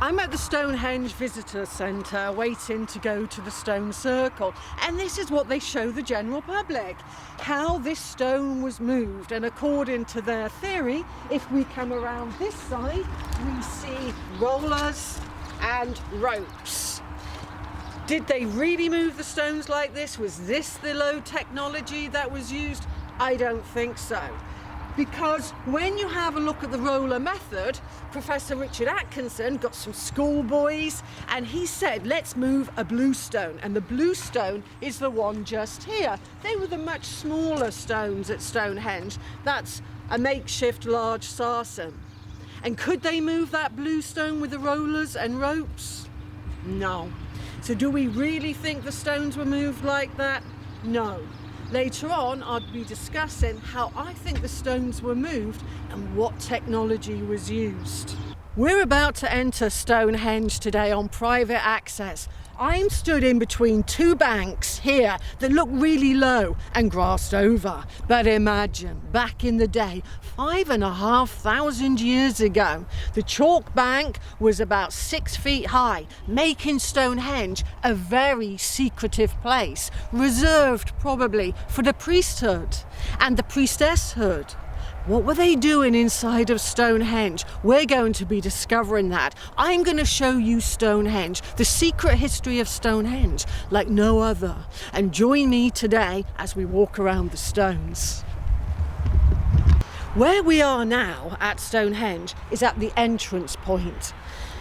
I'm at the Stonehenge Visitor Centre waiting to go to the stone circle, and this is what they show the general public, how this stone was moved. And according to their theory, if we come around this side, we see rollers and ropes. Did they really move the stones like this? Was this the low technology that was used? I don't think so. Because when you have a look at the roller method, Professor Richard Atkinson got some schoolboys and he said, let's move a blue stone. And the blue stone is the one just here. They were the much smaller stones at Stonehenge. That's a makeshift large sarsen. And could they move that blue stone with the rollers and ropes? No. So do we really think the stones were moved like that? No. Later on, I'll be discussing how I think the stones were moved and what technology was used. We're about to enter Stonehenge today on private access. I'm stood in between two banks here that look really low and grassed over. But imagine, back in the day, 5,500 years ago, the chalk bank was about 6 feet high, making Stonehenge a very secretive place, reserved probably for the priesthood and the priestesshood. What were they doing inside of Stonehenge? We're going to be discovering that. I'm going to show you Stonehenge, the secret history of Stonehenge, like no other. And join me today as we walk around the stones. Where we are now at Stonehenge is at the entrance point.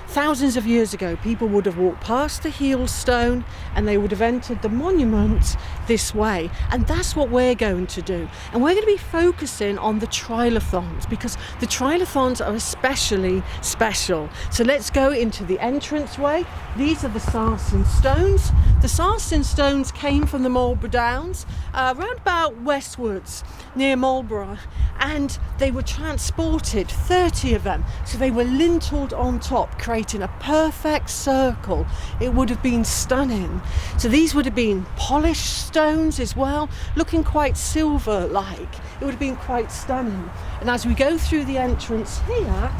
Thousands of years ago, people would have walked past the heel stone and they would have entered the monument this way. And that's what we're going to do. And we're going to be focusing on the trilithons because the trilithons are especially special. So let's go into the entranceway. These are the sarsen stones. The sarsen stones came from the Marlborough Downs, around about westwards near Marlborough, and they were transported, 30 of them. So they were lintled on top, creating a perfect circle. It would have been stunning. So these would have been polished stones as well, looking quite silver-like. It would have been quite stunning. And as we go through the entrance here,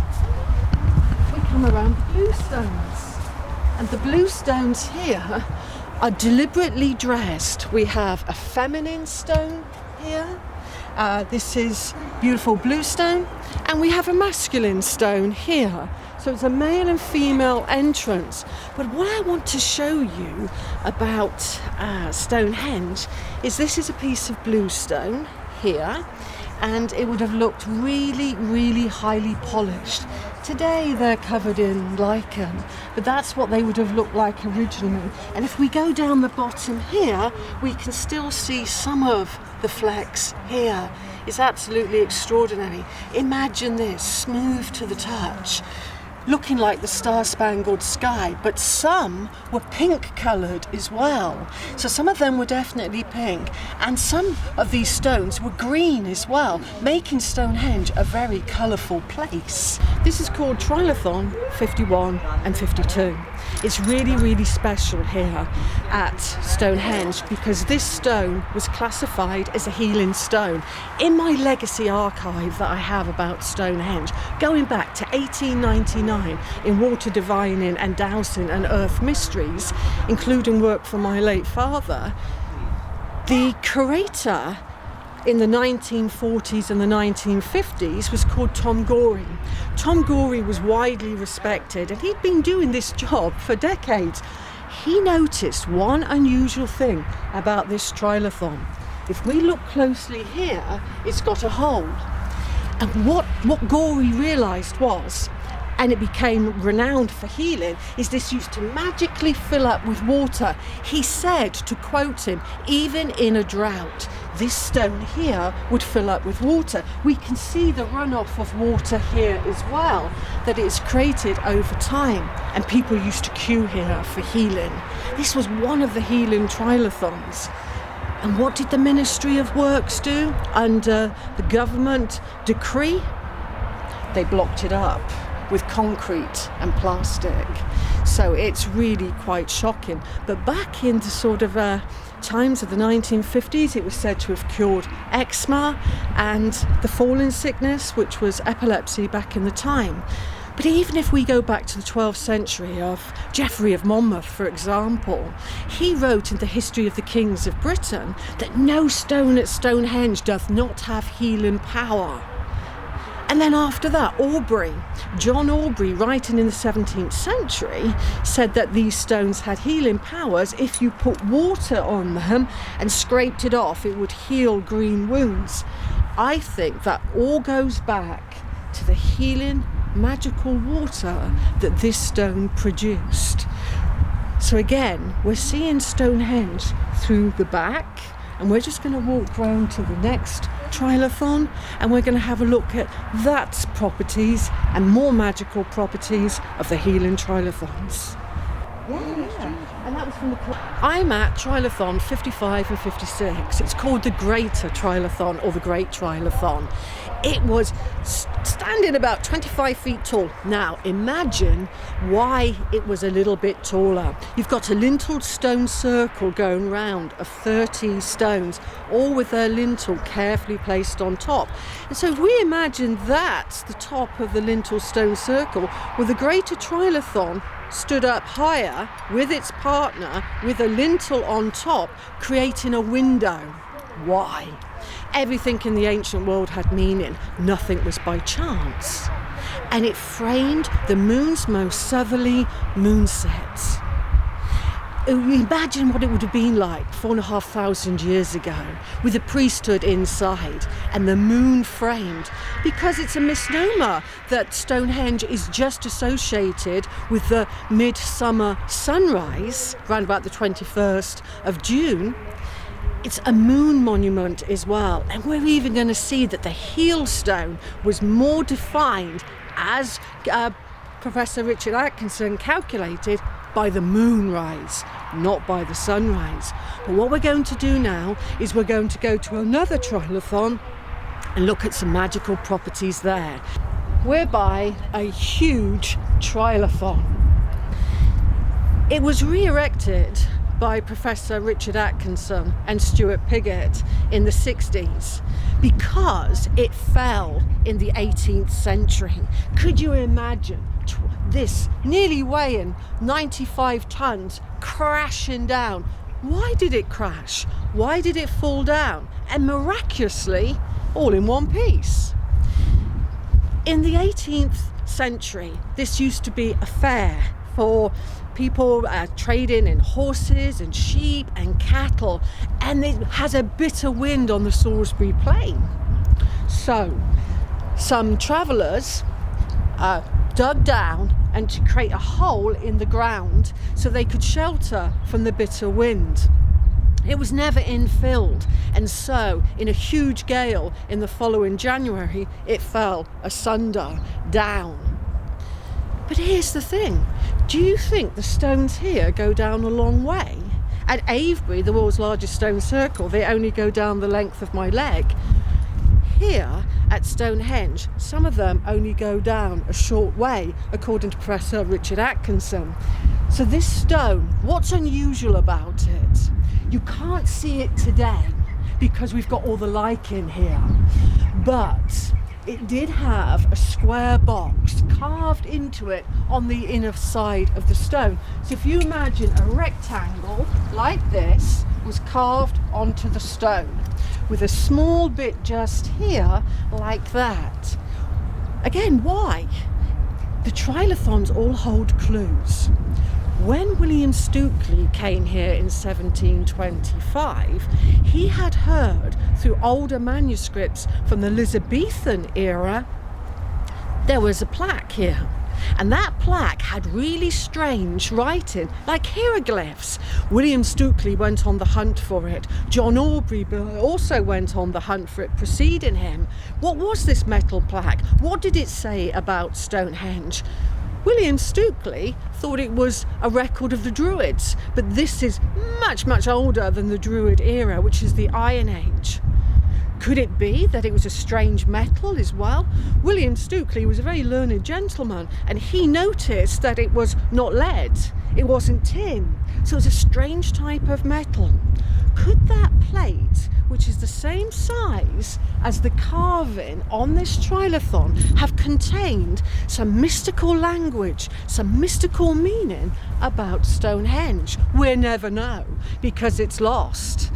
we come around the blue stones. And the blue stones here are deliberately dressed. We have a feminine stone here. This is beautiful blue stone. And we have a masculine stone here. So it's a male and female entrance. But what I want to show you about Stonehenge is this is a piece of blue stone here, and it would have looked really, really highly polished. Today they're covered in lichen, but that's what they would have looked like originally. And if we go down the bottom here, we can still see some of the flecks here. It's absolutely extraordinary. Imagine this, smooth to the touch, looking like the Star-Spangled Sky, but some were pink coloured as well. So some of them were definitely pink, and some of these stones were green as well, making Stonehenge a very colourful place. This is called Trilithon 51 and 52. It's really, really special here at Stonehenge because this stone was classified as a healing stone. In my legacy archive that I have about Stonehenge, going back to 1899 in water divining and dowsing and earth mysteries, including work from my late father, the curator in the 1940s and the 1950s was called Tom Gorey. Tom Gorey was widely respected and he'd been doing this job for decades. He noticed one unusual thing about this trilithon. If we look closely here, it's got a hole. And what Gorey realised was, and it became renowned for healing, is this used to magically fill up with water. He said, to quote him, even in a drought, this stone here would fill up with water. We can see the runoff of water here as well, that it's created over time, and people used to queue here for healing. This was one of the healing trilithons. And what did the Ministry of Works do under the government decree? They blocked it up with concrete and plastic. So it's really quite shocking. But back in the sort of times of the 1950s, it was said to have cured eczema and the falling sickness, which was epilepsy back in the time. But But even if we go back to the 12th century of Geoffrey of Monmouth, for example, he wrote in the History of the Kings of Britain that no stone at Stonehenge doth not have healing power. And then after that, John Aubrey, writing in the 17th century, said that these stones had healing powers. If you put water on them and scraped it off, it would heal green wounds. I think that all goes back to the healing magical water that this stone produced. So again, we're seeing Stonehenge through the back, and we're just going to walk round to the next trilithon, and we're going to have a look at that properties and more magical properties of the healing trilithons. Yeah. And that was from the... I'm at trilithon 55 and 56. It's called the Greater Trilithon or the Great Trilithon. It was standing about 25 feet tall. Now imagine why it was a little bit taller. You've got a lintled stone circle going round of 30 stones, all with their lintel carefully placed on top. And so if we imagine that's the top of the lintel stone circle, well, the Greater Trilithon stood up higher with its partner with a lintel on top, creating a window. Why? Everything in the ancient world had meaning. Nothing was by chance. And it framed the moon's most southerly moonsets. Imagine what it would have been like 4,500 years ago with the priesthood inside and the moon framed, because it's a misnomer that Stonehenge is just associated with the midsummer sunrise around about the 21st of June. It's a moon monument as well, and we're even going to see that the heel stone was more defined, as Professor Richard Atkinson calculated, by the moonrise, not by the sunrise. But what we're going to do now is we're going to go to another trilithon and look at some magical properties there. We're by a huge trilithon. It was re-erected by Professor Richard Atkinson and Stuart Piggott in the 60s because it fell in the 18th century. Could you imagine this nearly weighing 95 tons crashing down? Why did it crash? Why did it fall down? And miraculously, all in one piece. In the 18th century, this used to be a fair for people trading in horses and sheep and cattle, and it has a bitter wind on the Salisbury Plain. So some travellers dug down and to create a hole in the ground so they could shelter from the bitter wind. It was never infilled, and so in a huge gale in the following January it fell asunder down. But here's the thing, do you think the stones here go down a long way? At Avebury, the world's largest stone circle, they only go down the length of my leg. Here at Stonehenge, some of them only go down a short way, according to Professor Richard Atkinson. So this stone, what's unusual about it? You can't see it today because we've got all the lichen here, but it did have a square box carved into it on the inner side of the stone. So if you imagine a rectangle like this was carved onto the stone with a small bit just here like that. Again, why? The trilithons all hold clues. When William Stukely came here in 1725, he had heard through older manuscripts from the Elizabethan era there was a plaque here. And that plaque had really strange writing, like hieroglyphs. William Stukely went on the hunt for it. John Aubrey also went on the hunt for it, preceding him. What was this metal plaque? What did it say about Stonehenge? William Stukely thought it was a record of the Druids, but this is much, much older than the Druid era, which is the Iron Age. Could it be that it was a strange metal as well? William Stukely was a very learned gentleman, and he noticed that it was not lead, It wasn't tin, so it's a strange type of metal. Could that plate, which is the same size as the carving on this trilithon, have contained some mystical language, some mystical meaning about Stonehenge? We'll never know, because it's lost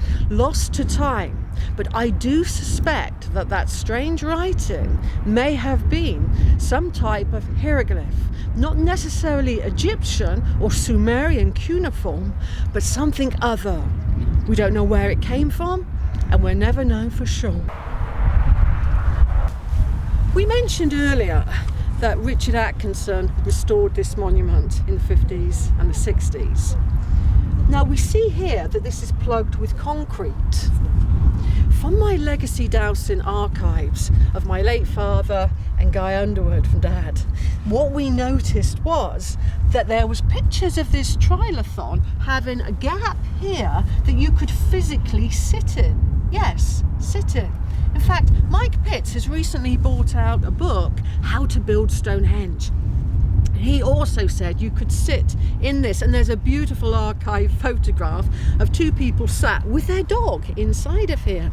to time. But I do suspect that that strange writing may have been some type of hieroglyph, not necessarily Egyptian or Sumerian cuneiform, but something other. We don't know where it came from, and we'll never know for sure. We mentioned earlier that Richard Atkinson restored this monument in the 50s and the 60s. Now we see here that this is plugged with concrete. From my legacy dowsing archives of my late father and Guy Underwood from Dad, what we noticed was that there was pictures of this trilithon having a gap here that you could physically sit in. Yes, sit in. In fact, Mike Pitts has recently brought out a book, How to Build Stonehenge. He also said you could sit in this, and there's a beautiful archive photograph of two people sat with their dog inside of here.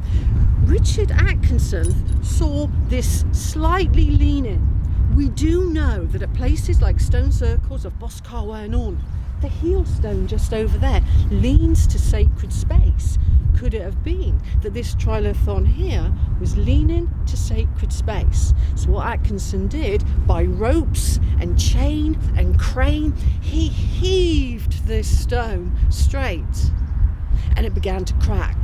Richard Atkinson saw this slightly leaning. We do know that at places like stone circles of Boscawen and on, the heel stone just over there leans to sacred space. Could it have been that this trilithon here was leaning to sacred space? So what Atkinson did, by ropes and chain and crane, he heaved this stone straight, and it began to crack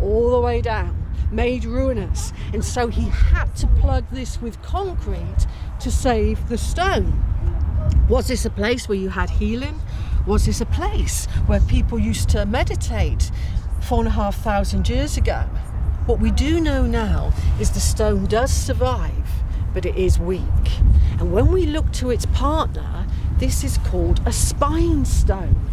all the way down, made ruinous, and so he had to plug this with concrete to save the stone. Was this a place where you had healing? Was this a place where people used to meditate 4,500 years ago? What we do know now is the stone does survive, but it is weak. And when we look to its partner, this is called a spine stone.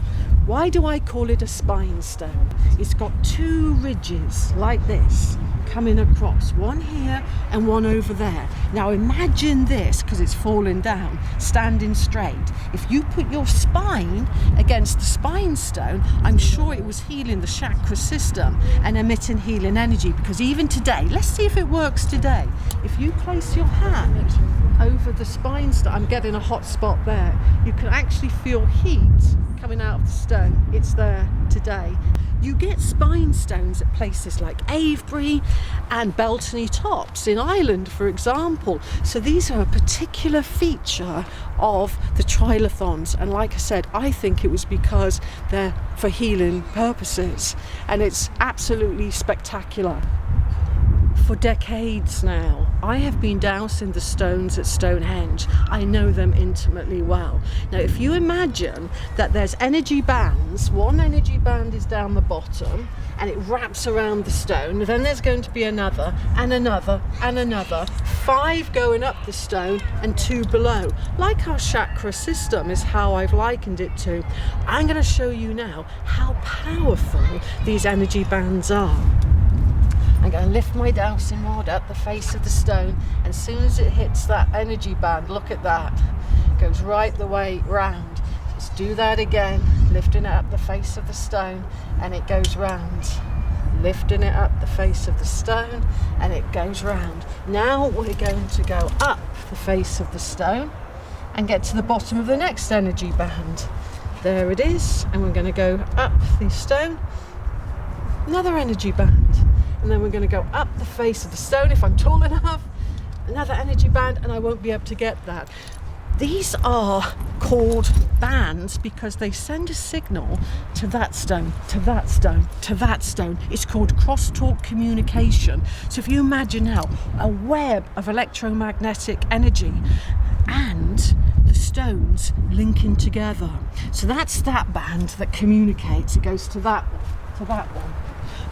Why do I call it a spine stone? It's got two ridges like this coming across, one here and one over there. Now imagine this, because it's falling down, standing straight. If you put your spine against the spine stone, I'm sure it was healing the chakra system and emitting healing energy, because even today, let's see if it works today. If you place your hand over the spine stone, I'm getting a hot spot there, you can actually feel heat coming out of the stone. It's there today. You get spine stones at places like Avebury and Beltany Tops in Ireland, for example. So these are a particular feature of the trilithons. And like I said, I think it was because they're for healing purposes. And it's absolutely spectacular. For decades now, I have been dousing the stones at Stonehenge. I know them intimately well. Now, if you imagine that there's energy bands, one energy band is down the bottom and it wraps around the stone, then there's going to be another and another and another, 5 going up the stone and 2 below. Like our chakra system is how I've likened it to. I'm going to show you now how powerful these energy bands are. I'm going to lift my dowsing rod up the face of the stone, and as soon as it hits that energy band, look at that, it goes right the way round. Let's do that again, lifting it up the face of the stone, and it goes round. Lifting it up the face of the stone, and it goes round. Now we're going to go up the face of the stone and get to the bottom of the next energy band. There it is, and we're going to go up the stone, another energy band. And then we're going to go up the face of the stone if I'm tall enough, another energy band, and I won't be able to get that. These are called bands because they send a signal to that stone, to that stone, to that stone. It's called crosstalk communication. So if you imagine now a web of electromagnetic energy and the stones linking together. So that's that band that communicates. It goes to that one, to that one.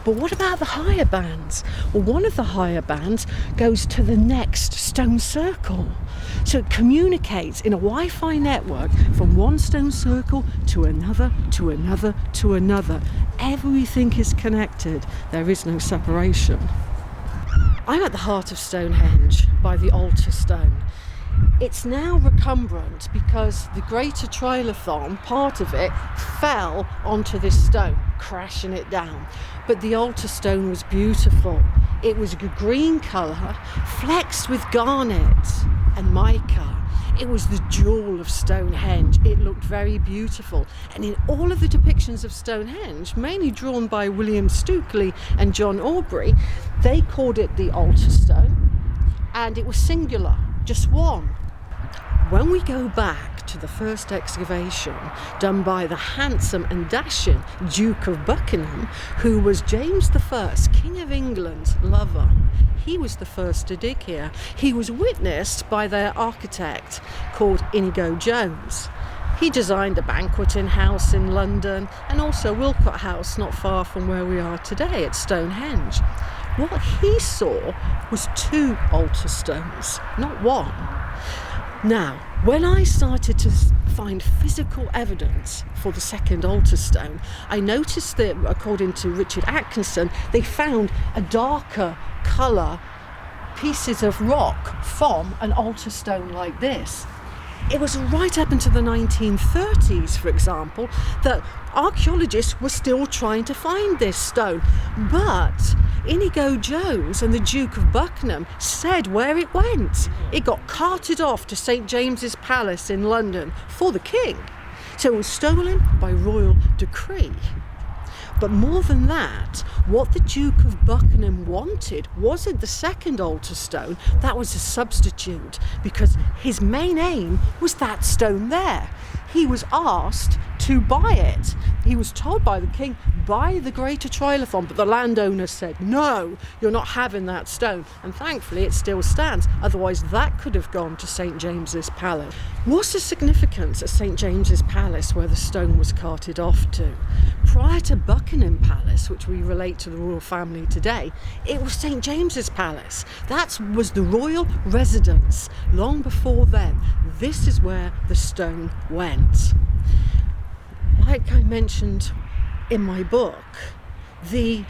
But what about the higher bands? Well, one of the higher bands goes to the next stone circle. So it communicates in a Wi-Fi network from one stone circle to another, to another, to another. Everything is connected. There is no separation. I'm at the heart of Stonehenge by the altar stone. It's now recumbent because the Greater Trilithon, part of it, fell onto this stone, crashing it down. But the altar stone was beautiful. It was a green colour, flecked with garnet and mica. It was the jewel of Stonehenge. It looked very beautiful. And in all of the depictions of Stonehenge, mainly drawn by William Stukeley and John Aubrey, they called it the altar stone, and it was singular, just one. When we go back to the first excavation done by the handsome and dashing Duke of Buckingham, who was James I, King of England's lover, he was the first to dig here. He was witnessed by their architect called Inigo Jones. He designed a banqueting house in London and also Wilcot House not far from where we are today at Stonehenge. What he saw was 2 altar stones, not one. Now, when I started to find physical evidence for the second altar stone, I noticed that, according to Richard Atkinson, they found a darker colour pieces of rock from an altar stone like this. It was right up into the 1930s, for example, that archaeologists were still trying to find this stone. But Inigo Jones and the Duke of Buckingham said where it went. It got carted off to St James's Palace in London for the king. So it was stolen by royal decree. But more than that, what the Duke of Buckingham wanted wasn't the second altar stone, that was a substitute, because his main aim was that stone there. He was asked to buy it. He was told by the king, buy the Greater Trilithon, but the landowner said, no, you're not having that stone. And thankfully it still stands, otherwise that could have gone to St James's Palace. What's the significance of St James's Palace where the stone was carted off to? Prior to Buckingham Palace, which we relate to the royal family today, it was St James's Palace. That was the royal residence. Long before then, this is where the stone went. Like I mentioned in my book, the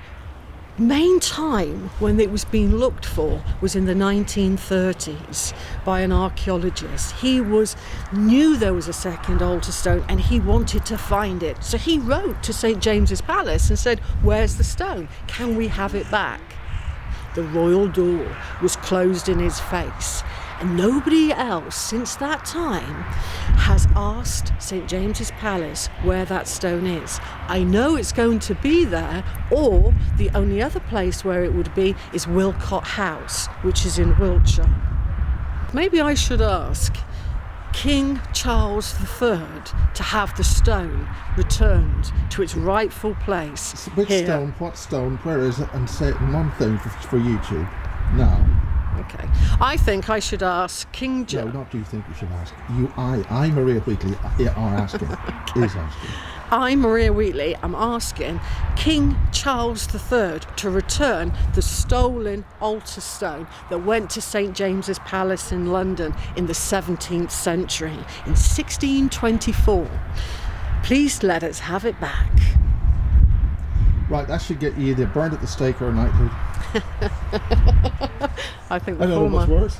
main time when it was being looked for was in the 1930s by an archaeologist. He knew there was a second altar stone and he wanted to find it. So he wrote to St James's Palace and said, where's the stone? Can we have it back? The royal door was closed in his face. And nobody else since that time has asked St James's Palace where that stone is. I know it's going to be there, or the only other place where it would be is Wilcot House, which is in Wiltshire. Maybe I should ask King Charles III to have the stone returned to its rightful place. Which here. stone? What stone? Where is it? And say one thing for YouTube. Now. Okay. I think I should ask King No, not do you think you should ask. I, Maria Wheatley, are asking. Okay. Is asking. I, Maria Wheatley, am asking King Charles III to return the stolen altar stone that went to St James's Palace in London in the 17th century, in 1624. Please let us have it back. Right, that should get you either burned at the stake or a knighthood. I think the I don't know former. what's worse.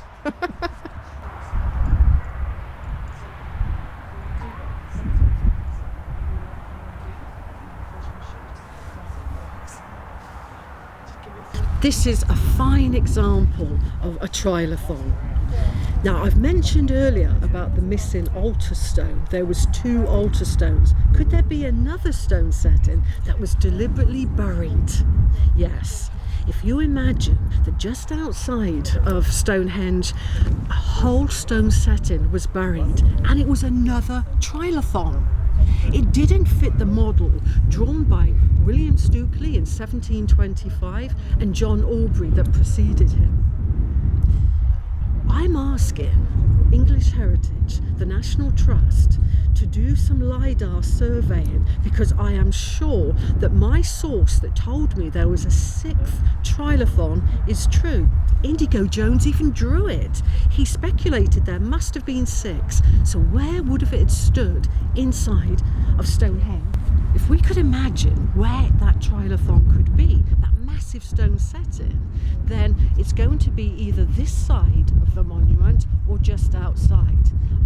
This is a fine example of a trilithon. Now, I've mentioned earlier about the missing altar stone. There was 2 altar stones. Could there be another stone setting that was deliberately buried? Yes. If you imagine that just outside of Stonehenge, a whole stone setting was buried, and it was another trilithon. It didn't fit the model drawn by William Stukeley in 1725 and John Aubrey that preceded him. I'm asking English Heritage, the National Trust, to do some LiDAR surveying, because I am sure that my source that told me there was a 6th trilithon is true. Inigo Jones even drew it. He speculated there must have been 6. So where would have it stood inside of Stonehenge? If we could imagine where that trilithon could be, that massive stone setting, then it's going to be either this side of the monument or just outside?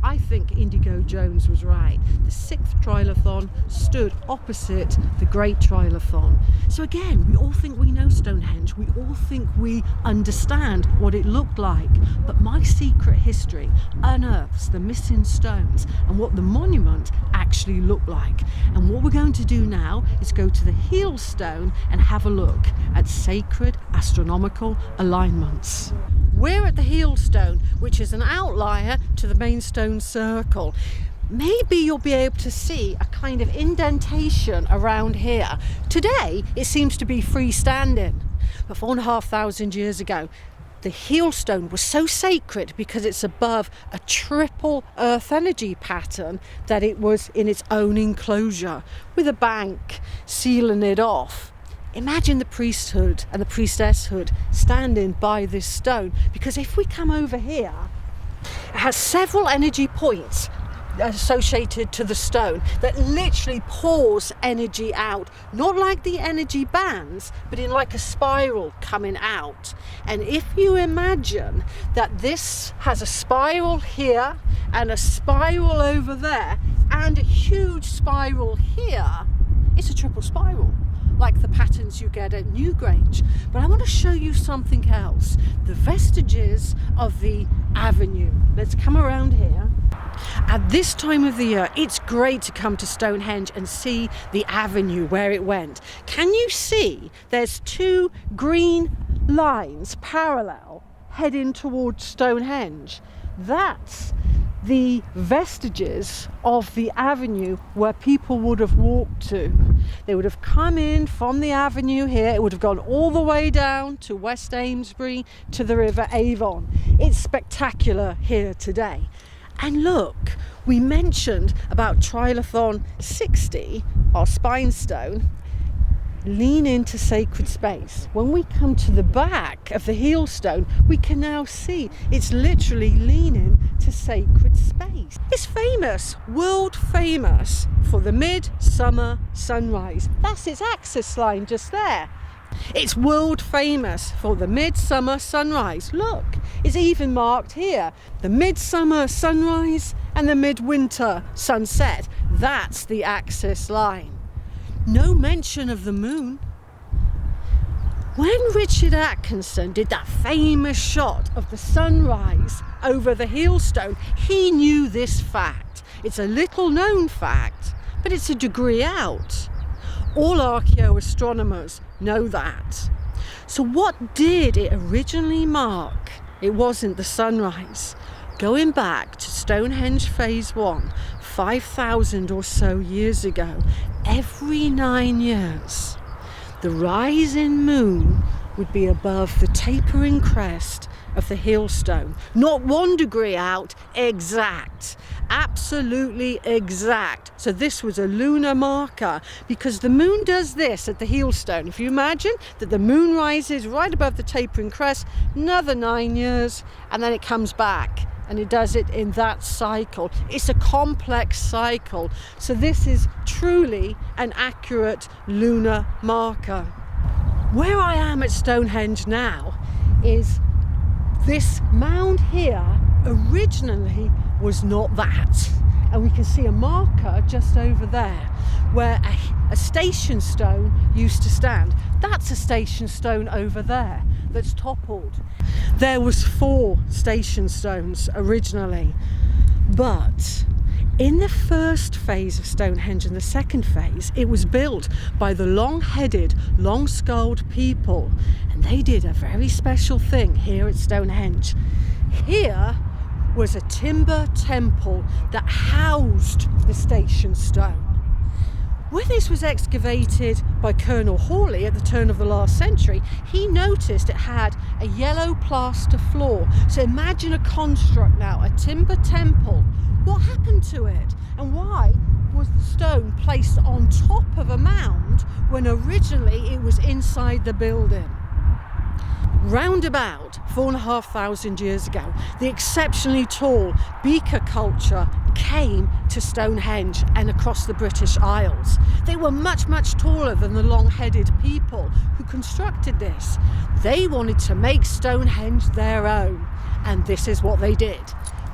I think Indigo Jones was right. The 6th trilithon stood opposite the Great Trilithon. So again, we all think we know Stonehenge. We all think we understand what it looked like. But my secret history unearths the missing stones and what the monument actually looked like. And what we're going to do now is go to the heel stone and have a look at sacred astronomical alignments. We're at the heel stone, which is an outlier to the main stone circle. Maybe you'll be able to see a kind of indentation around here. Today, it seems to be freestanding, but 4,500 years ago, the heel stone was so sacred because it's above a triple earth energy pattern that it was in its own enclosure with a bank sealing it off. Imagine the priesthood and the priestesshood standing by this stone, because if we come over here, it has several energy points associated to the stone that literally pours energy out, not like the energy bands, but in like a spiral coming out. And if you imagine that this has a spiral here and a spiral over there and a huge spiral here, it's a triple spiral, like the patterns you get at Newgrange. But I want to show you something else, the vestiges of the avenue. Let's come around here. At this time of the year, it's great to come to Stonehenge and see the avenue where it went. Can you see there's 2 green lines parallel heading towards Stonehenge? That's the vestiges of the avenue where people would have walked to. They would have come in from the avenue here, it would have gone all the way down to West Amesbury to the River Avon. It's spectacular here today. And look, we mentioned about Trilithon 60, our spine stone, lean into sacred space. When we come to the back of the heel stone, we can now see it's literally leaning to sacred space. It's famous, world famous, for the midsummer sunrise. That's its axis line just there. It's world famous for the midsummer sunrise. Look, it's even marked here. The midsummer sunrise and the midwinter sunset. That's the axis line. No mention of the moon. When Richard Atkinson did that famous shot of the sunrise over the heel stone, he knew this fact. It's a little known fact, but it's a degree out. All archaeoastronomers know that. So what did it originally mark? It wasn't the sunrise. Going back to Stonehenge Phase 1, 5,000 or so years ago, every 9 years, the rising moon would be above the tapering crest of the heel stone. Not 1 degree out, exact. Absolutely exact. So this was a lunar marker, because the moon does this at the heel stone. If you imagine that the moon rises right above the tapering crest, another 9 years, and then it comes back. And it does it in that cycle. It's a complex cycle. So this is truly an accurate lunar marker. Where I am at Stonehenge now is this mound here originally was not that. And we can see a marker just over there where a station stone used to stand. That's a station stone over there that's toppled. There was 4 station stones originally, but in the first phase of Stonehenge and the second phase, it was built by the long-headed, long-skulled people, and they did a very special thing here at Stonehenge. Here was a timber temple that housed the station stone. When this was excavated by Colonel Hawley at the turn of the last century, he noticed it had a yellow plaster floor. So imagine a construct now, a timber temple. What happened to it? And why was the stone placed on top of a mound when originally it was inside the building? Round about 4,500 years ago, the exceptionally tall beaker culture came to Stonehenge and across the British Isles. They were much, much taller than the long-headed people who constructed this. They wanted to make Stonehenge their own, and this is what they did.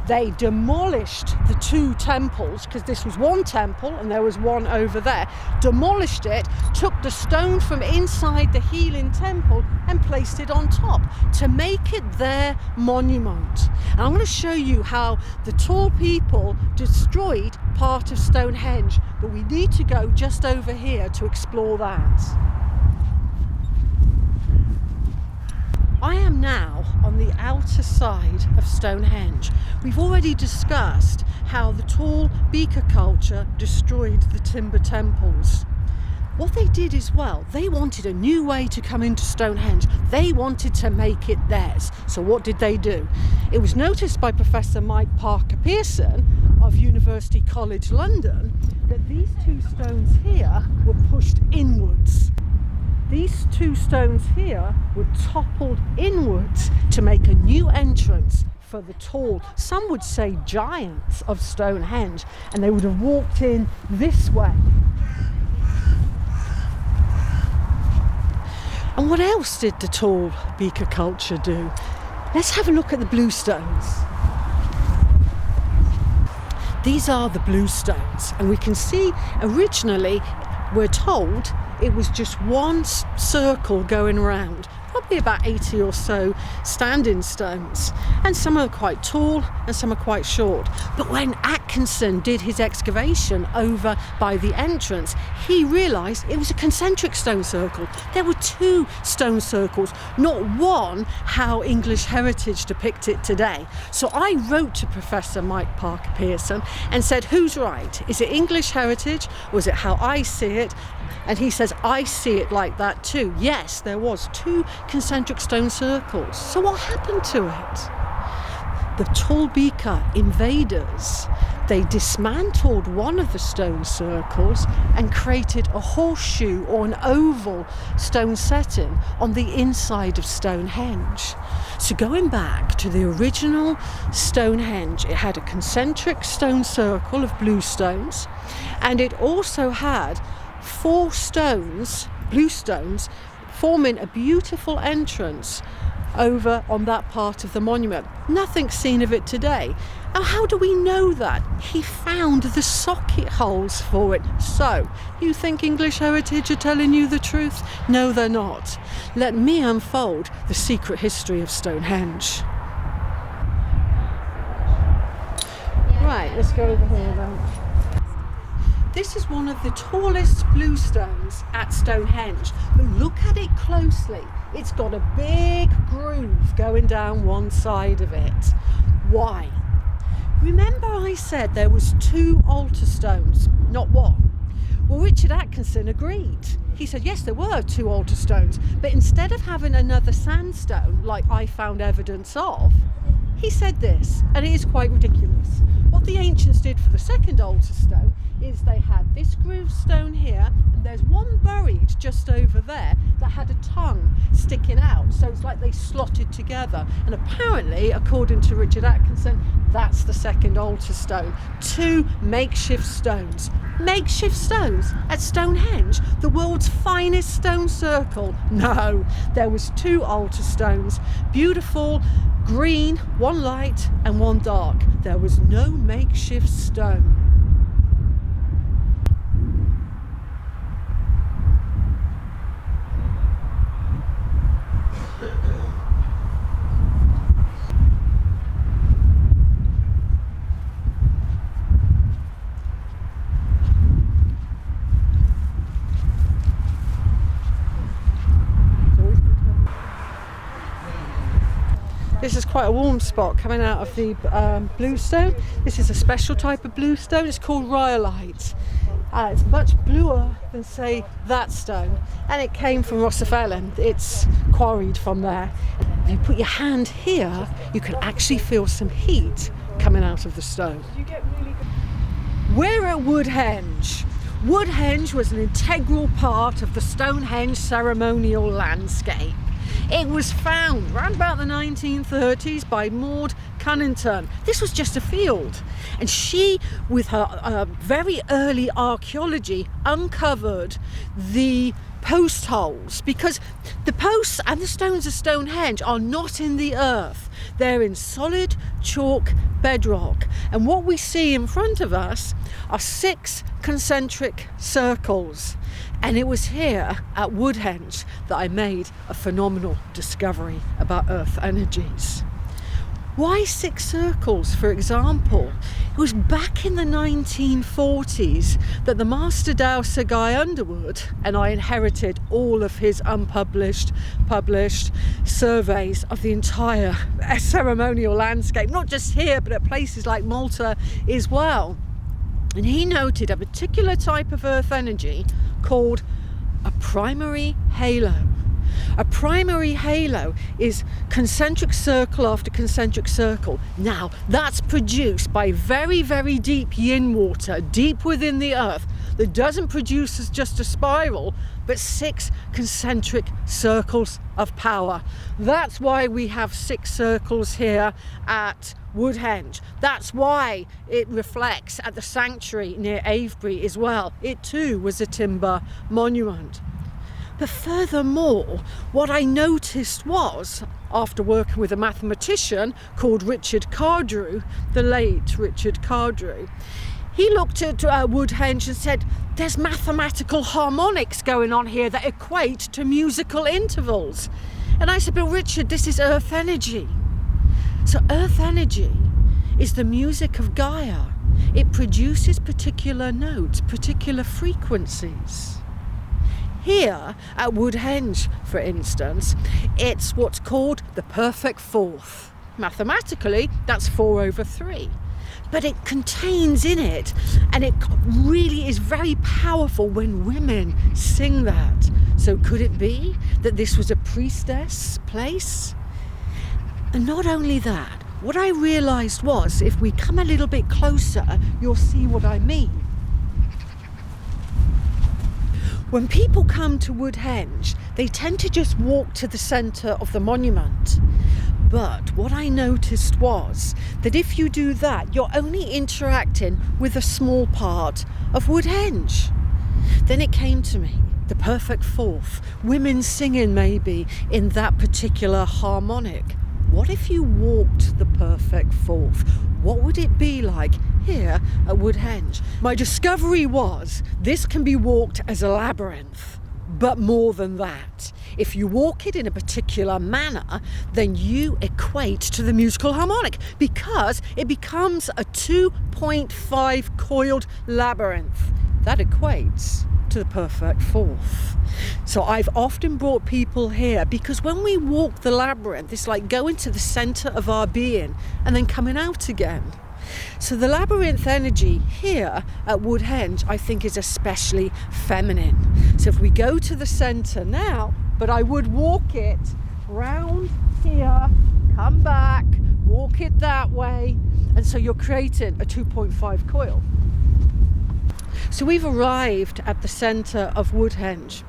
They demolished the two temples, because this was one temple and there was one over there, demolished it, took the stone from inside the healing temple and placed it on top to make it their monument. And I'm going to show you how the tall people destroyed part of Stonehenge, but we need to go just over here to explore that. I am now on the outer side of Stonehenge. We've already discussed how the tall beaker culture destroyed the timber temples. What they did as well, they wanted a new way to come into Stonehenge. They wanted to make it theirs. So what did they do? It was noticed by Professor Mike Parker Pearson of University College London that these two stones here were pushed inwards. These two stones here were toppled inwards to make a new entrance for the tall, some would say giants of Stonehenge, and they would have walked in this way. And what else did the tall beaker culture do? Let's have a look at the blue stones. These are the blue stones, and we can see originally, we're told, it was just one circle going around, probably about 80 or so standing stones, and some are quite tall and some are quite short. But when Atkinson did his excavation over by the entrance, he realised it was a concentric stone circle. There were two stone circles, not one how English heritage depict it today. So I wrote to Professor Mike Parker Pearson and said, who's right? Is it English heritage or is it how I see it? And he says, I see it like that too. Yes, there was two concentric stone circles. So what happened to it? The tall beaker invaders, they dismantled one of the stone circles and created a horseshoe or an oval stone setting on the inside of Stonehenge. So going back to the original Stonehenge, it had a concentric stone circle of blue stones, and it also had 4 stones, blue stones, forming a beautiful entrance over on that part of the monument. Nothing's seen of it today. Now, how do we know that? He found the socket holes for it. So, you think English heritage are telling you the truth? No, they're not. Let me unfold the secret history of Stonehenge. Right, let's go over here then. This is one of the tallest blue stones at Stonehenge, but look at it closely. It's got a big groove going down one side of it. Why? Remember I said there was 2 altar stones, not one. Well, Richard Atkinson agreed. He said, yes, there were 2 altar stones, but instead of having another sandstone like I found evidence of, he said this, and it is quite ridiculous. What the ancients did for the second altar stone is they had this groove stone here, and there's one buried just over there that had a tongue sticking out, so it's like they slotted together. And apparently, according to Richard Atkinson, that's the second altar stone. 2 makeshift stones. Makeshift stones at Stonehenge, the world's finest stone circle. No, there was 2 altar stones, beautiful, green, one light and one dark. There was no makeshift stone. This is quite a warm spot coming out of the bluestone. This is a special type of bluestone. It's called rhyolite. It's much bluer than, say, that stone. And it came from Rosserfellen. It's quarried from there. If you put your hand here, you can actually feel some heat coming out of the stone. We're at Woodhenge. Woodhenge was an integral part of the Stonehenge ceremonial landscape. It was found around about the 1930s by Maud Cunnington. This was just a field, and she, with her very early archaeology, uncovered the post holes, because the posts and the stones of Stonehenge are not in the earth. They're in solid chalk bedrock. And what we see in front of us are 6 concentric circles. And it was here at Woodhenge that I made a phenomenal discovery about earth energies. Why 6 circles, for example? It was back in the 1940s that the master dowser Guy Underwood, and I inherited all of his unpublished, published surveys of the entire ceremonial landscape, not just here, but at places like Malta as well. And he noted a particular type of earth energy called a primary halo. A primary halo is concentric circle after concentric circle. Now, that's produced by very, very deep yin water, deep within the earth, that doesn't produce as just a spiral, but 6 concentric circles of power. That's why we have 6 circles here at Woodhenge. That's why it reflects at the sanctuary near Avebury as well. It too was a timber monument. But furthermore, what I noticed was, after working with a mathematician called Richard Cardrew, the late Richard Cardrew, he looked at Woodhenge and said, there's mathematical harmonics going on here that equate to musical intervals. And I said, but Richard, this is earth energy. So earth energy is the music of Gaia. It produces particular notes, particular frequencies. Here at Woodhenge, for instance, it's what's called the perfect fourth. Mathematically, that's 4/3. But it contains in it, and it really is very powerful when women sing that. So could it be that this was a priestess place? And not only that, what I realised was, if we come a little bit closer, you'll see what I mean. When people come to Woodhenge, they tend to just walk to the centre of the monument. But what I noticed was that if you do that, you're only interacting with a small part of Woodhenge. Then it came to me, the perfect fourth, women singing maybe in that particular harmonic. What if you walked the perfect fourth? What would it be like here at Woodhenge? My discovery was this can be walked as a labyrinth, but more than that. If you walk it in a particular manner, then you equate to the musical harmonic, because it becomes a 2.5 coiled labyrinth. That equates to the perfect fourth. So I've often brought people here because when we walk the labyrinth, it's like going to the centre of our being and then coming out again. So the labyrinth energy here at Woodhenge, I think, is especially feminine. So if we go to the centre now, but I would walk it round here, come back, walk it that way, and so you're creating a 2.5 coil. So we've arrived at the centre of Woodhenge.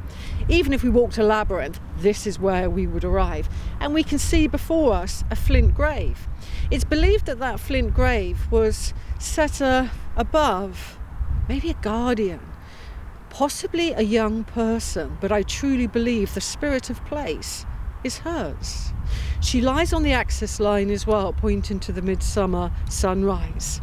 Even if we walked a labyrinth, this is where we would arrive. And we can see before us a flint grave. It's believed that that flint grave was set above maybe a guardian, possibly a young person, but I truly believe the spirit of place is hers. She lies on the axis line as well, pointing to the midsummer sunrise.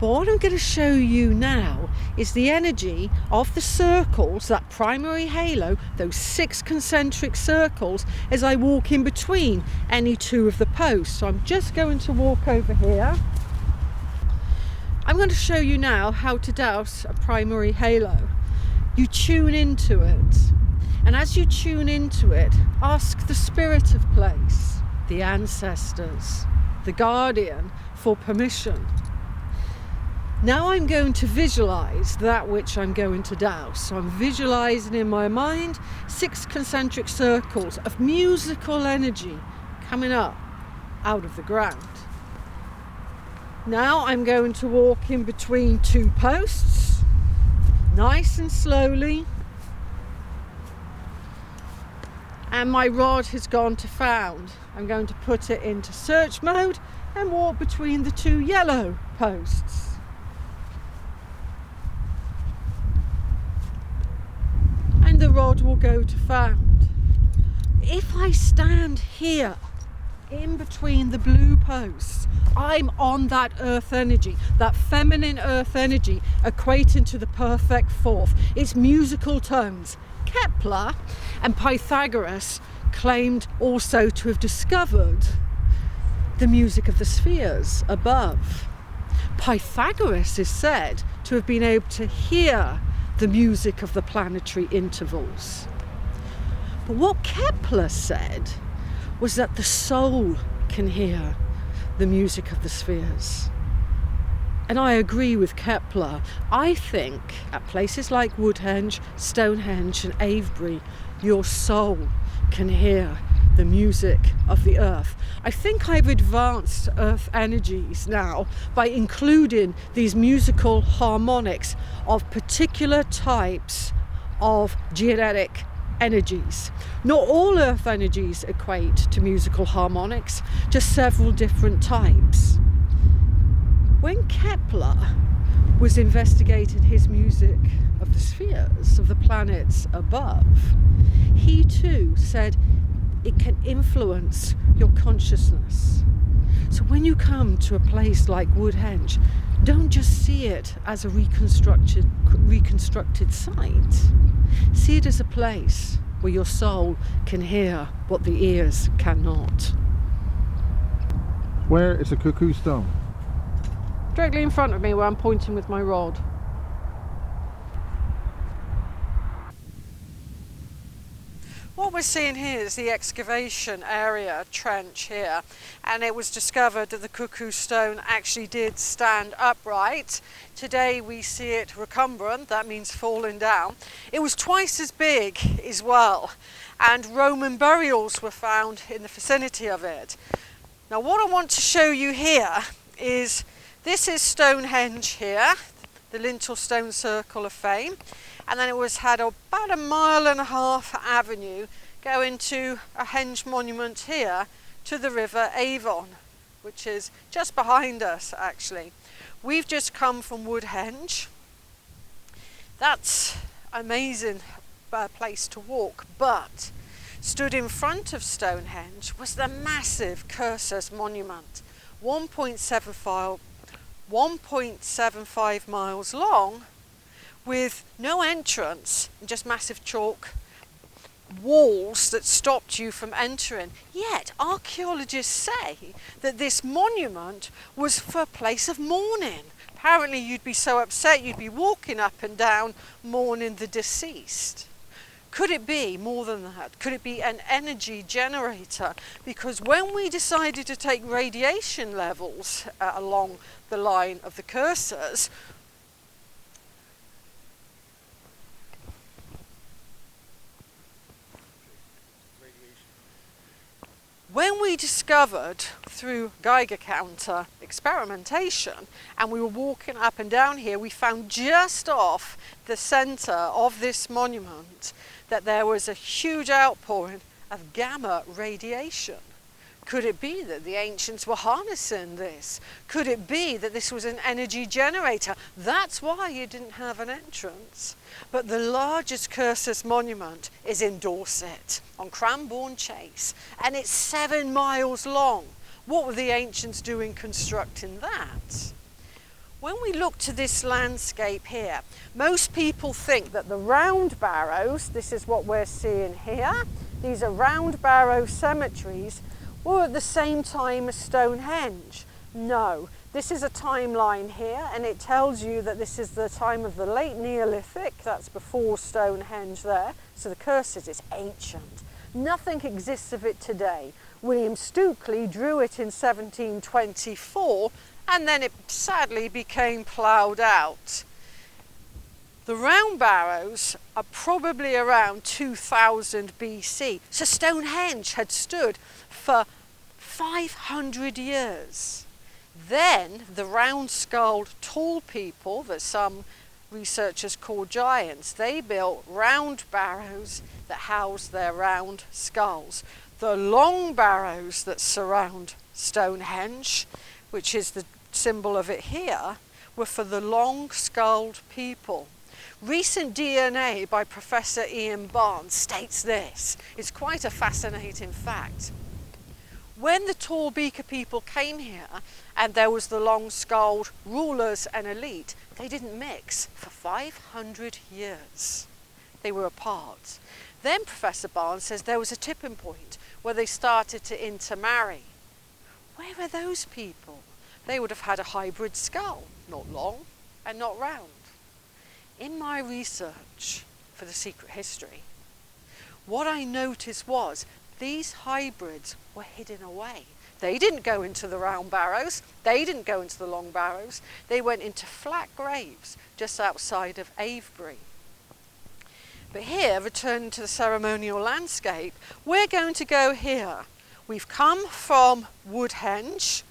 But what I'm going to show you now is the energy of the circles, that primary halo, those 6 concentric circles, as I walk in between any 2 of the posts. So I'm just going to walk over here. I'm going to show you now how to douse a primary halo. You tune into it, and as you tune into it, ask the spirit of place, the ancestors, the guardian, for permission. Now I'm going to visualize that which I'm going to douse. So I'm visualizing in my mind 6 concentric circles of musical energy coming up out of the ground. Now I'm going to walk in between 2 posts, nice and slowly. And my rod has gone to found. I'm going to put it into search mode and walk between the 2 yellow posts. And the rod will go to found. If I stand here in between the blue posts. I'm on that earth energy, that feminine earth energy, equating to the perfect fourth. It's musical tones. Kepler and Pythagoras claimed also to have discovered the music of the spheres above. Pythagoras is said to have been able to hear the music of the planetary intervals. But what Kepler said was that the soul can hear the music of the spheres. And I agree with Kepler. I think at places like Woodhenge, Stonehenge and Avebury, your soul can hear the music of the earth. I think I've advanced earth energies now by including these musical harmonics of particular types of genetic energies. Not all earth energies equate to musical harmonics, just several different types. When Kepler was investigating his music of the spheres, of the planets above, he too said it can influence your consciousness. So when you come to a place like Woodhenge, don't just see it as a reconstructed site. See it as a place where your soul can hear what the ears cannot. Where is the cuckoo stone? Directly in front of me where I'm pointing with my rod. What we're seeing here is the excavation area, trench here, and it was discovered that the cuckoo stone actually did stand upright. Today we see it recumbent, that means falling down. It was twice as big as well, and Roman burials were found in the vicinity of it. Now what I want to show you here is, this is Stonehenge here, the lintel stone circle of fame. And then it had about 1.5 miles avenue going to a henge monument here to the river Avon, which is just behind us actually. We've just come from Woodhenge. That's an amazing place to walk, but stood in front of Stonehenge was the massive Cursors monument, 1.75 miles long, with no entrance, just massive chalk walls that stopped you from entering. Yet archaeologists say that this monument was for a place of mourning. Apparently you'd be so upset you'd be walking up and down mourning the deceased. Could it be more than that? Could it be an energy generator? Because when we decided to take radiation levels along the line of the Cursors, when we discovered through Geiger counter experimentation, and we were walking up and down here, we found just off the centre of this monument that there was a huge outpouring of gamma radiation. Could it be that the ancients were harnessing this? Could it be that this was an energy generator? That's why you didn't have an entrance. But the largest Cursors monument is in Dorset, on Cranbourne Chase, and it's 7 miles long. What were the ancients doing constructing that? When we look to this landscape here, most people think that the round barrows, this is what we're seeing here, these are round barrow cemeteries, were at the same time as Stonehenge. No, this is a timeline here, and it tells you that this is the time of the late Neolithic, that's before Stonehenge there, so the Cursors is ancient. Nothing exists of it today. William Stukeley drew it in 1724, and then it sadly became ploughed out. The round barrows are probably around 2000 BC, so Stonehenge had stood for 500 years. Then the round-skulled tall people that some researchers call giants, they built round barrows that house their round skulls. The long barrows that surround Stonehenge, which is the symbol of it here, were for the long-skulled people. Recent DNA by Professor Ian Barnes states this. It's quite a fascinating fact. When the tall beaker people came here and there was the long-skulled rulers and elite, they didn't mix for 500 years. They were apart. Then Professor Barnes says there was a tipping point where they started to intermarry. Where are those people? They would have had a hybrid skull, not long and not round. In my research for The Secret History, what I noticed was these hybrids were hidden away. They didn't go into the round barrows, they didn't go into the long barrows, they went into flat graves just outside of Avebury. But here, returning to the ceremonial landscape, we're going to go here. We've come from Woodhenge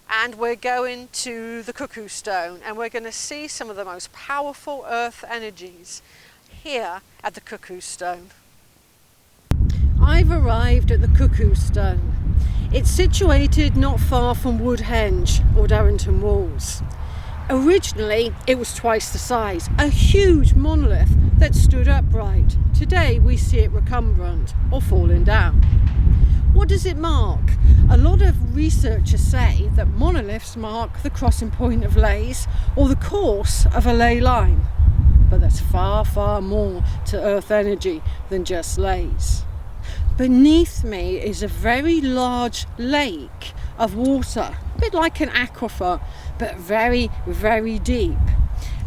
and we're going to the Cuckoo Stone, and we're going to see some of the most powerful earth energies here at the Cuckoo Stone. I've arrived at the Cuckoo Stone. It's situated not far from Woodhenge or Darrington Walls. Originally, it was twice the size, a huge monolith that stood upright. Today, we see it recumbent or falling down. What does it mark? A lot of researchers say that monoliths mark the crossing point of lays or the course of a ley line. But there's far, far more to earth energy than just lays. Beneath me is a very large lake of water, a bit like an aquifer, but very, very deep.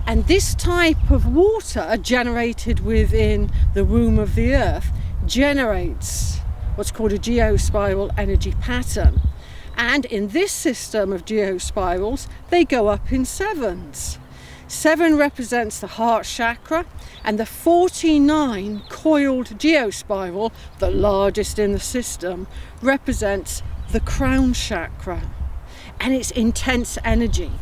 And this type of water generated within the womb of the earth generates what's called a geospiral energy pattern. And in this system of geospirals, they go up in sevens. 7 represents the heart chakra, and the 49 coiled geospiral, the largest in the system, represents the crown chakra and its intense energy.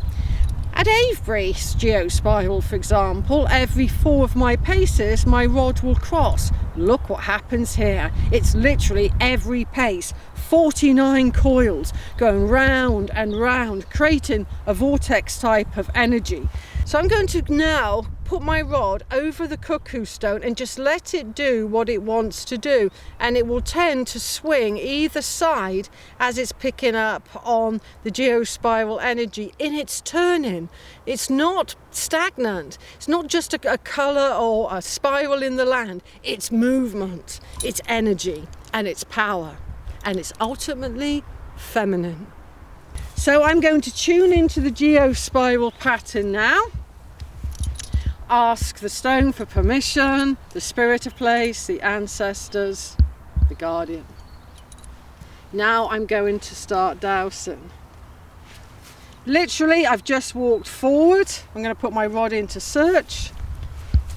At Avebury's geospiral, for example, every 4 of my paces my rod will cross. Look what happens here. It's literally every pace, 49 coils going round and round, creating a vortex type of energy. So I'm going to now put my rod over the Cuckoo Stone and just let it do what it wants to do, and it will tend to swing either side as it's picking up on the geospiral energy in its turning. It's not stagnant. It's not just a colour or a spiral in the land. It's movement, it's energy, and it's power, and it's ultimately feminine. So I'm going to tune into the geospiral pattern now. Ask the stone for permission, the spirit of place, the ancestors, the guardian. Now I'm going to start dowsing. Literally, I've just walked forward. I'm going to put my rod into search.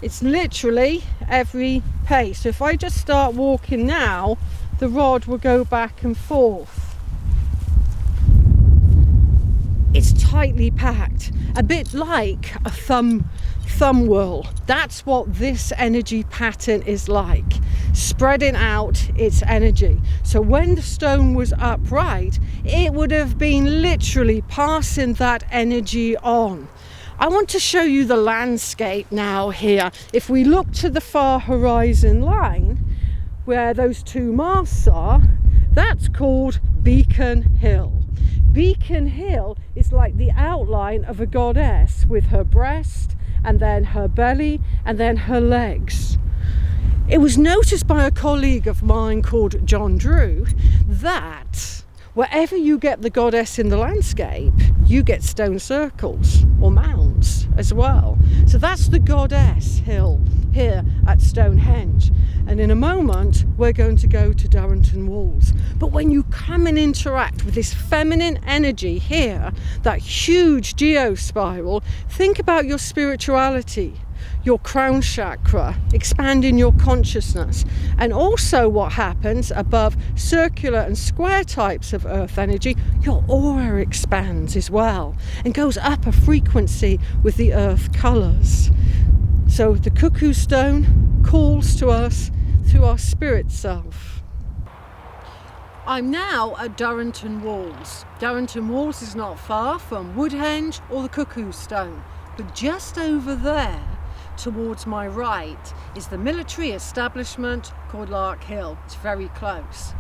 It's literally every pace. So if I just start walking now, the rod will go back and forth. It's tightly packed, a bit like a thumb whirl. That's what this energy pattern is like, spreading out its energy. So when the stone was upright, it would have been literally passing that energy on. I want to show you the landscape now here. If we look to the far horizon line, where those 2 masts are, that's called Beacon Hill. Beacon Hill is like the outline of a goddess with her breast and then her belly and then her legs. It was noticed by a colleague of mine called John Drew that wherever you get the goddess in the landscape, you get stone circles or mounds as well. So that's the goddess hill here at Stonehenge. And in a moment, we're going to go to Darrington Walls. But when you come and interact with this feminine energy here, that huge geospiral, think about your spirituality, your crown chakra, expanding your consciousness, and also what happens above circular and square types of earth energy, your aura expands as well and goes up a frequency with the earth colours. So the Cuckoo Stone calls to us through our spirit self. I'm now at Darrington Walls. Darrington Walls is not far from Woodhenge or the Cuckoo Stone, but just over there towards my right is the military establishment called Lark Hill. It's very close.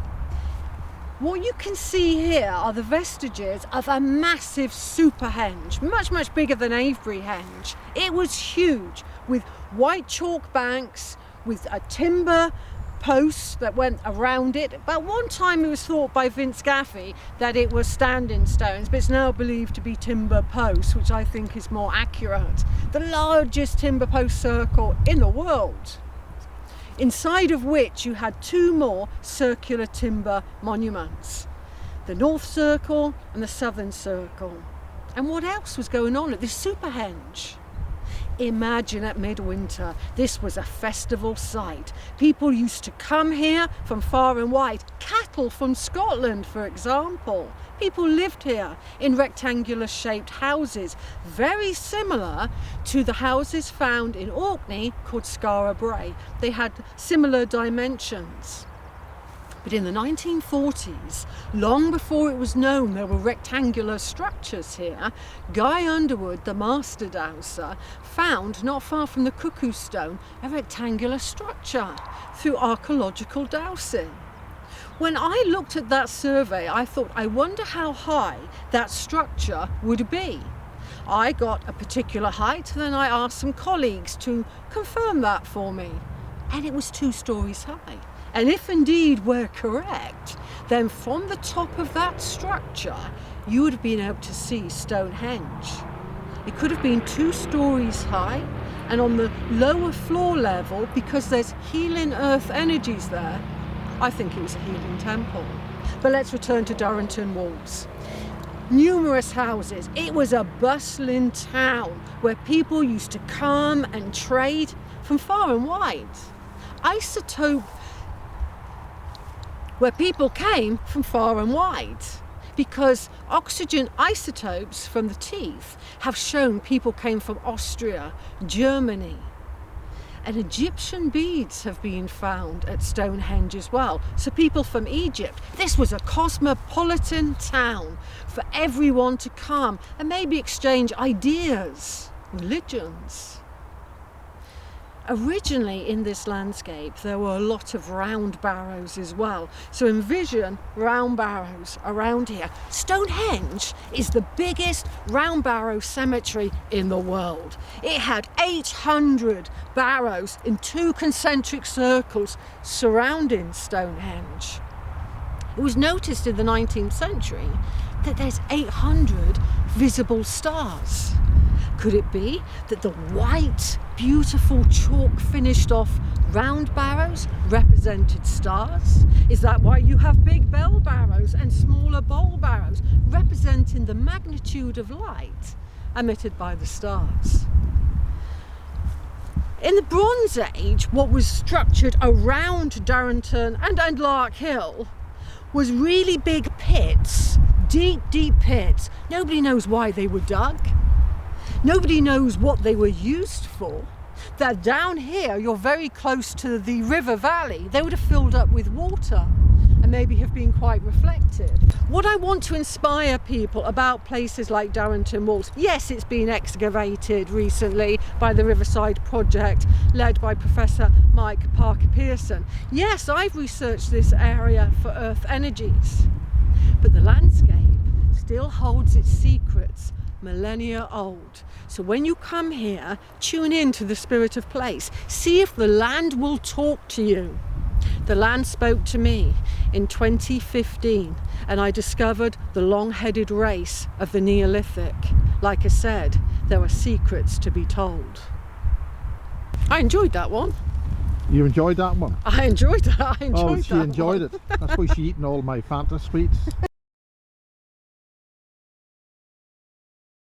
What you can see here are the vestiges of a massive Superhenge, much bigger than Avebury Henge. It was huge, with white chalk banks, with a timber posts that went around it. At one time it was thought by Vince Gaffey that it was standing stones, but it's now believed to be timber posts, which I think is more accurate. The largest timber post circle in the world, inside of which you had two more circular timber monuments, the North Circle and the Southern Circle. And what else was going on at this Superhenge? Imagine at midwinter, this was a festival site. People used to come here from far and wide. Cattle from Scotland, for example. People lived here in rectangular shaped houses, very similar to the houses found in Orkney called Skara Brae. They had similar dimensions. But in the 1940s, long before it was known there were rectangular structures here, Guy Underwood, the master dowser, found not far from the Cuckoo Stone a rectangular structure through archaeological dowsing. When I looked at that survey, I thought, I wonder how high that structure would be. I got a particular height, then I asked some colleagues to confirm that for me, and it was 2 stories high. And if indeed we're correct, then from the top of that structure, you would have been able to see Stonehenge. It could have been 2 stories high, and on the lower floor level, because there's healing earth energies there, I think it was a healing temple. But let's return to Durrington Walls. Numerous houses. It was a bustling town where people used to come and trade from far and wide. Isotope, where people came from far and wide, because oxygen isotopes from the teeth have shown people came from Austria, Germany, and Egyptian beads have been found at Stonehenge as well. So people from Egypt, this was a cosmopolitan town for everyone to come and maybe exchange ideas, religions. Originally in this landscape there were a lot of round barrows as well, so envision round barrows around here. Stonehenge is the biggest round barrow cemetery in the world. It had 800 barrows in 2 concentric circles surrounding Stonehenge. It was noticed in the 19th century that there's 800 visible stars. Could it be that the white, beautiful chalk finished off round barrows represented stars? Is that why you have big bell barrows and smaller bowl barrows representing the magnitude of light emitted by the stars? In the Bronze Age, what was structured around Durrington and Lark Hill was really big pits, deep pits. Nobody knows why they were dug. Nobody knows what they were used for. That down here, you're very close to the river valley. They would have filled up with water and maybe have been quite reflective. What I want to inspire people about places like Durrington Walls, yes, it's been excavated recently by the Riverside Project led by Professor Mike Parker-Pearson. Yes, I've researched this area for earth energies, but the landscape still holds its secrets millennia old. So when you come here, tune in to the spirit of place. See if the land will talk to you. The land spoke to me in 2015, and I discovered the long-headed race of the Neolithic. Like I said, there are secrets to be told. I enjoyed that one. You enjoyed that one? I enjoyed that. Oh, she enjoyed it. That's why she's eating all my Fanta sweets.